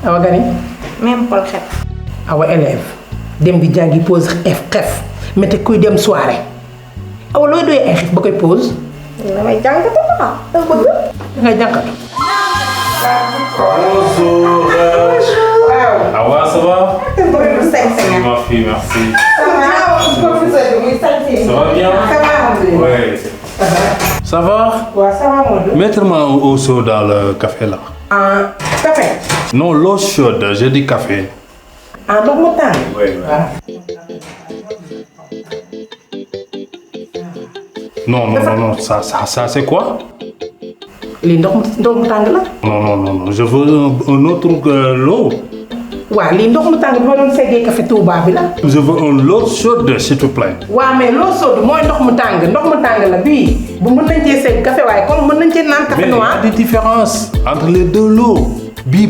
awa gani même pol xet. awa élève dem di jàngi pause xef mais te kuy dem soirée awa looy doyee ay xef ba koy pause. damay jàngatu ah dama bëgg. dangay jànkatu. Bonjour. Awa, ça va? Ma fille, merci. Ça va bien? Oui. Ça va? Ouais, ça va, Modou. Mettez-moi au chaud dans le café là. Ah, café. Non, l'eau chaude, j'ai dit café. Ah, ndox mu tàng. Oui, Non, ça c'est quoi? lii ndox mu tàng la. Non, je veux un autre l'eau. waaw lii ndox mu tàng bi ma doon seggee café Touba bi la. Je veux une eau chaude, s'il te plaît. waaw mais loo soodu mooy ndox mu tàng la bii bu mën nañ cee segg café waaye comme mën nañ cee naan café Mais il y noir. a des différences entre les deux lots. Bii